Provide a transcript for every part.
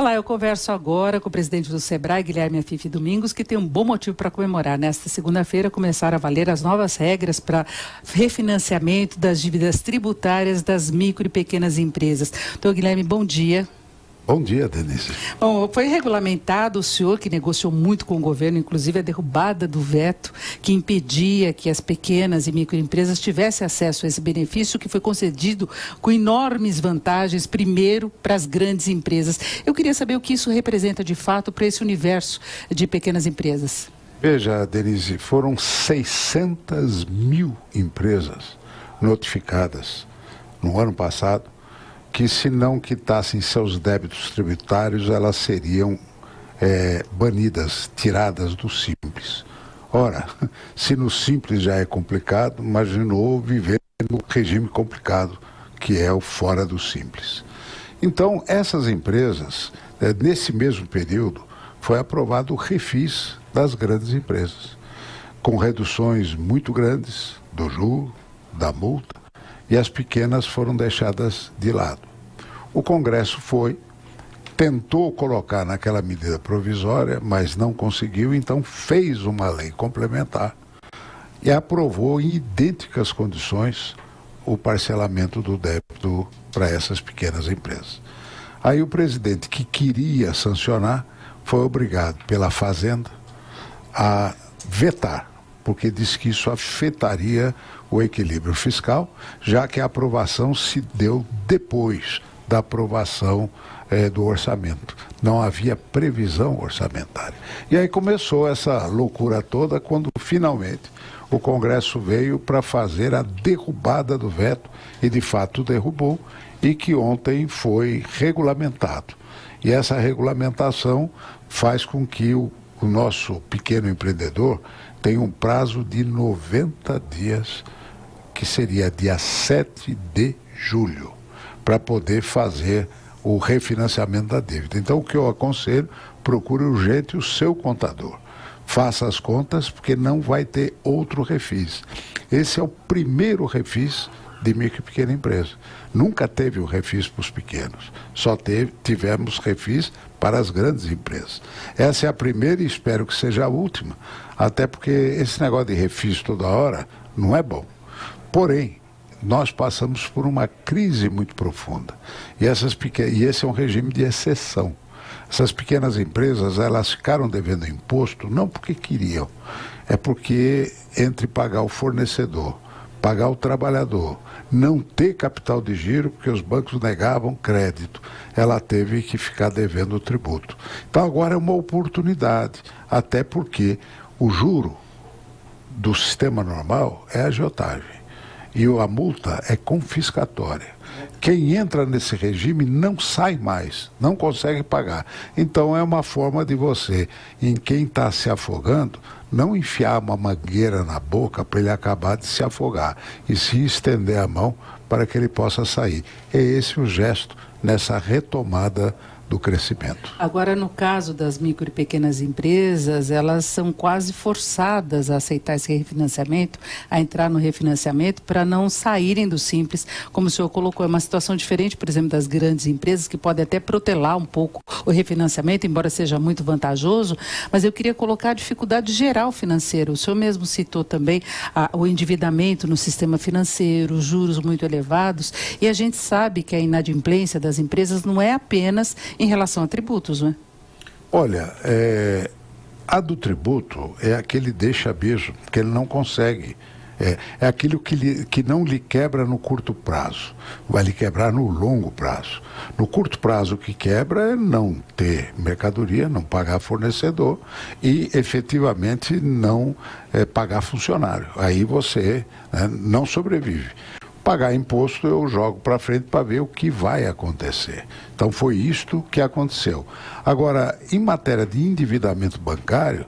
Olá, eu converso agora com o presidente do Sebrae, Guilherme Afife Domingos, que tem um bom motivo para comemorar. Nesta segunda-feira começaram a valer as novas regras para refinanciamento das dívidas tributárias das micro e pequenas empresas. Então, Guilherme, bom dia. Bom dia, Denise. Bom, foi regulamentado, o senhor que negociou muito com o governo, inclusive a derrubada do veto que impedia que as pequenas e microempresas tivessem acesso a esse benefício que foi concedido com enormes vantagens, primeiro para as grandes empresas. Eu queria saber o que isso representa de fato para esse universo de pequenas empresas. Veja, Denise, foram 600 mil empresas notificadas no ano passado que, se não quitassem seus débitos tributários, elas seriam banidas, tiradas do Simples. Ora, se no Simples já é complicado, imaginou viver no regime complicado, que é o fora do Simples. Então, essas empresas, nesse mesmo período, foi aprovado o refis das grandes empresas, com reduções muito grandes do juro, da multa, e as pequenas foram deixadas de lado. O Congresso tentou colocar naquela medida provisória, mas não conseguiu, então fez uma lei complementar e aprovou em idênticas condições o parcelamento do débito para essas pequenas empresas. Aí o presidente, que queria sancionar, foi obrigado pela Fazenda a vetar, porque disse que isso afetaria o equilíbrio fiscal, já que a aprovação se deu depois da aprovação do orçamento. Não havia previsão orçamentária. E aí começou essa loucura toda quando finalmente o Congresso veio para fazer a derrubada do veto, e de fato derrubou, e que ontem foi regulamentado. E essa regulamentação faz com que o nosso pequeno empreendedor tenha um prazo de 90 dias, que seria dia 7 de julho, para poder fazer o refinanciamento da dívida. Então, o que eu aconselho, procure urgente o seu contador. Faça as contas, porque não vai ter outro refis. Esse é o primeiro refis de micro e pequena empresa. Nunca teve o refis para os pequenos, só tivemos refis para as grandes empresas. Essa é a primeira e espero que seja a última, até porque esse negócio de refis toda hora não é bom. Porém, nós passamos por uma crise muito profunda e esse é um regime de exceção. Essas pequenas empresas, elas ficaram devendo imposto não porque queriam, é porque entre pagar o fornecedor, pagar o trabalhador, não ter capital de giro, porque os bancos negavam crédito, ela teve que ficar devendo o tributo. Então agora é uma oportunidade, até porque o juro do sistema normal é agiotagem e a multa é confiscatória. Quem entra nesse regime não sai mais, não consegue pagar. Então é uma forma de você, em quem está se afogando, não enfiar uma mangueira na boca para ele acabar de se afogar, e sim estender a mão para que ele possa sair. É esse o gesto nessa retomada do crescimento. Agora, no caso das micro e pequenas empresas, elas são quase forçadas a aceitar esse refinanciamento, a entrar no refinanciamento para não saírem do Simples, como o senhor colocou. É uma situação diferente, por exemplo, das grandes empresas, que podem até protelar um pouco o refinanciamento, embora seja muito vantajoso, mas eu queria colocar a dificuldade geral financeira. O senhor mesmo citou também o endividamento no sistema financeiro, os juros muito elevados, e a gente sabe que a inadimplência das empresas não é apenas em relação a tributos, não é? Olha, a do tributo é aquele deixa-beijo, que ele não consegue. É aquilo que não lhe quebra no curto prazo, vai lhe quebrar no longo prazo. No curto prazo, o que quebra é não ter mercadoria, não pagar fornecedor e efetivamente não pagar funcionário. Aí você não sobrevive. Pagar imposto eu jogo para frente para ver o que vai acontecer. Então foi isto que aconteceu. Agora, em matéria de endividamento bancário,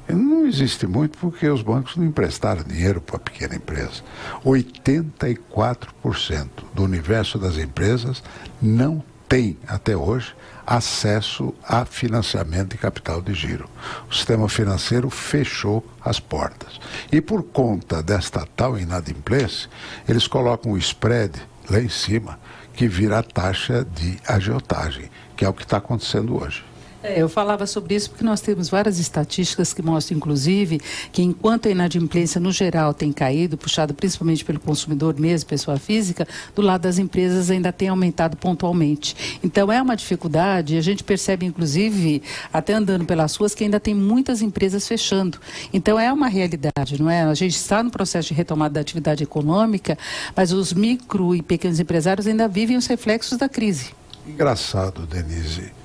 não existe muito porque os bancos não emprestaram dinheiro para a pequena empresa. 84% do universo das empresas não tem, até hoje, acesso a financiamento e capital de giro. O sistema financeiro fechou as portas. E por conta desta tal inadimplência, eles colocam o spread lá em cima, que vira a taxa de agiotagem, que é o que está acontecendo hoje. Eu falava sobre isso porque nós temos várias estatísticas que mostram, inclusive, que enquanto a inadimplência no geral tem caído, puxado principalmente pelo consumidor mesmo, pessoa física, do lado das empresas ainda tem aumentado pontualmente. Então é uma dificuldade, a gente percebe, inclusive, até andando pelas ruas, que ainda tem muitas empresas fechando. Então é uma realidade, não é? A gente está no processo de retomada da atividade econômica, mas os micro e pequenos empresários ainda vivem os reflexos da crise. Engraçado, Denise.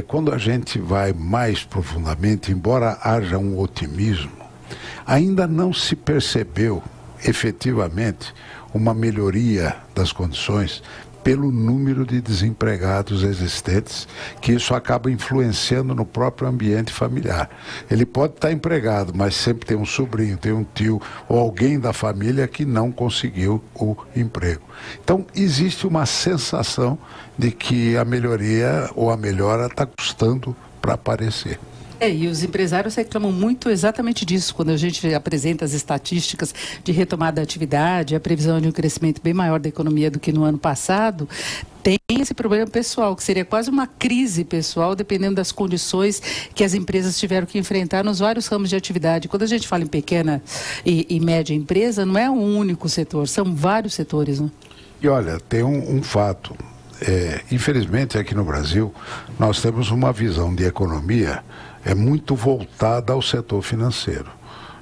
Quando a gente vai mais profundamente, embora haja um otimismo, ainda não se percebeu efetivamente uma melhoria das condições pelo número de desempregados existentes, que isso acaba influenciando no próprio ambiente familiar. Ele pode estar empregado, mas sempre tem um sobrinho, tem um tio ou alguém da família que não conseguiu o emprego. Então, existe uma sensação de que a melhoria ou a melhora está custando para aparecer. E os empresários reclamam muito exatamente disso, quando a gente apresenta as estatísticas de retomada da atividade, a previsão de um crescimento bem maior da economia do que no ano passado, tem esse problema pessoal, que seria quase uma crise pessoal, dependendo das condições que as empresas tiveram que enfrentar nos vários ramos de atividade. Quando a gente fala em pequena e média empresa, não é um único setor, são vários setores, né? E olha, tem um fato. Infelizmente, aqui no Brasil, nós temos uma visão de economia muito voltada ao setor financeiro.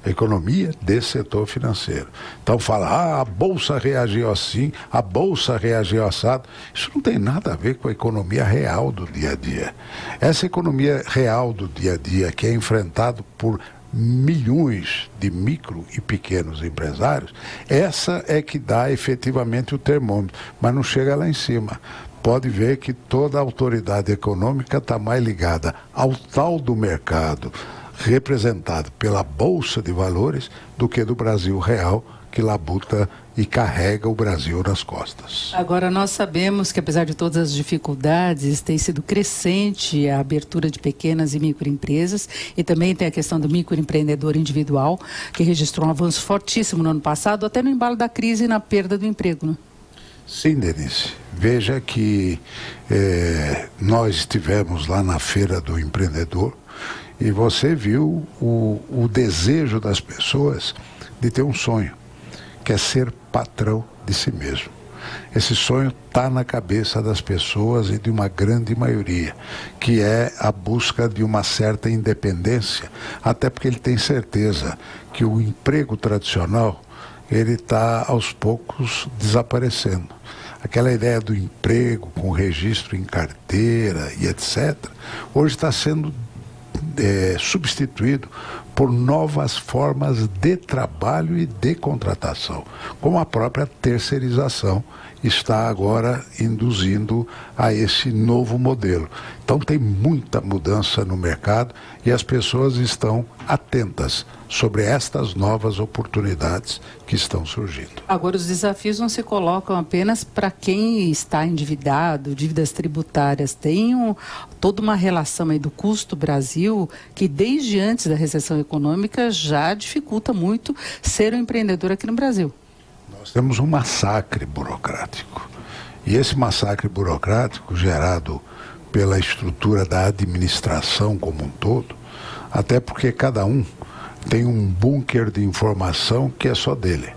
Economia desse setor financeiro. Então fala, a Bolsa reagiu assim, a Bolsa reagiu assado. Isso não tem nada a ver com a economia real do dia a dia. Essa economia real do dia a dia, que é enfrentado por milhões de micro e pequenos empresários, essa é que dá efetivamente o termômetro, mas não chega lá em cima. Pode ver que toda a autoridade econômica está mais ligada ao tal do mercado representado pela Bolsa de Valores do que do Brasil real, que labuta e carrega o Brasil nas costas. Agora, nós sabemos que, apesar de todas as dificuldades, tem sido crescente a abertura de pequenas e microempresas, e também tem a questão do microempreendedor individual, que registrou um avanço fortíssimo no ano passado, até no embalo da crise e na perda do emprego, né? Sim, Denise. Veja que nós estivemos lá na Feira do Empreendedor e você viu o desejo das pessoas de ter um sonho, que é ser patrão de si mesmo. Esse sonho está na cabeça das pessoas e de uma grande maioria, que é a busca de uma certa independência, até porque ele tem certeza que o emprego tradicional ele está aos poucos desaparecendo. Aquela ideia do emprego com registro em carteira e etc., hoje está sendo substituído por novas formas de trabalho e de contratação, como a própria terceirização está agora induzindo a esse novo modelo. Então tem muita mudança no mercado e as pessoas estão atentas sobre estas novas oportunidades que estão surgindo. Agora, os desafios não se colocam apenas para quem está endividado, dívidas tributárias. Tem toda uma relação aí do custo Brasil que desde antes da recessão econômica já dificulta muito ser um empreendedor aqui no Brasil. Nós temos um massacre burocrático. E esse massacre burocrático gerado pela estrutura da administração como um todo, até porque cada um tem um bunker de informação que é só dele.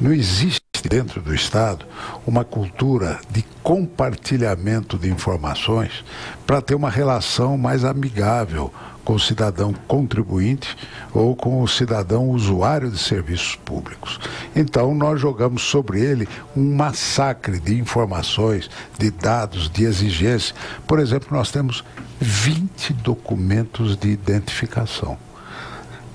Não existe dentro do Estado uma cultura de compartilhamento de informações para ter uma relação mais amigável com o cidadão contribuinte ou com o cidadão usuário de serviços públicos. Então nós jogamos sobre ele um massacre de informações, de dados, de exigência. Por exemplo, nós temos 20 documentos de identificação.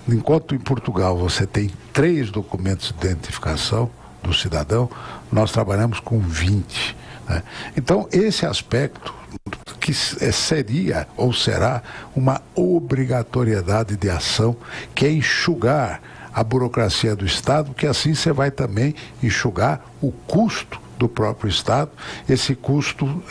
Enquanto em Portugal você tem 3 documentos de identificação do cidadão, nós trabalhamos com 20. Né? Então, esse aspecto que seria ou será uma obrigatoriedade de ação, que é enxugar a burocracia do Estado, que assim você vai também enxugar o custo do próprio Estado, esse custo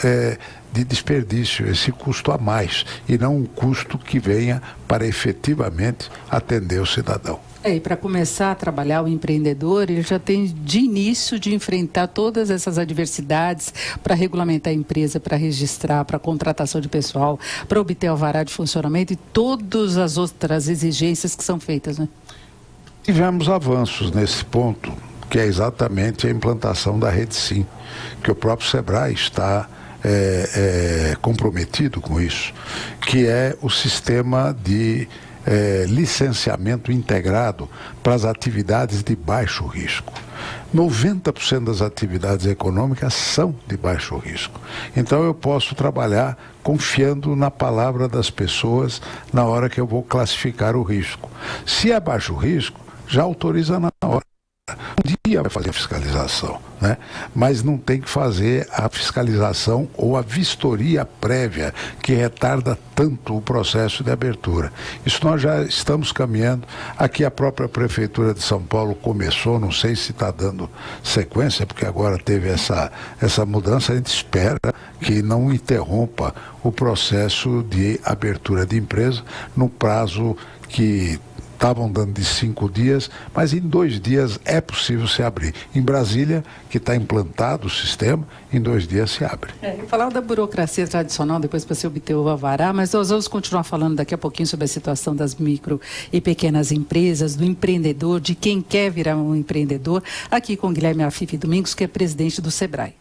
de desperdício, esse custo a mais, e não um custo que venha para efetivamente atender o cidadão. E para começar a trabalhar o empreendedor, ele já tem de início de enfrentar todas essas adversidades para regulamentar a empresa, para registrar, para contratação de pessoal, para obter alvará de funcionamento e todas as outras exigências que são feitas, né? Tivemos avanços nesse ponto, que é exatamente a implantação da Rede Sim, que o próprio SEBRAE está comprometido com isso, que é o sistema de licenciamento integrado para as atividades de baixo risco. 90% das atividades econômicas são de baixo risco. Então eu posso trabalhar confiando na palavra das pessoas na hora que eu vou classificar o risco. Se é baixo risco, já autoriza na hora. Um dia vai fazer a fiscalização, né? Mas não tem que fazer a fiscalização ou a vistoria prévia que retarda tanto o processo de abertura. Isso nós já estamos caminhando. Aqui a própria Prefeitura de São Paulo começou, não sei se está dando sequência, porque agora teve essa mudança. A gente espera que não interrompa o processo de abertura de empresa no prazo que estavam dando de 5 dias, mas em 2 dias é possível se abrir. Em Brasília, que está implantado o sistema, em 2 dias se abre. Falar da burocracia tradicional, depois para se obter o alvará, mas nós vamos continuar falando daqui a pouquinho sobre a situação das micro e pequenas empresas, do empreendedor, de quem quer virar um empreendedor, aqui com Guilherme Afife Domingos, que é presidente do SEBRAE.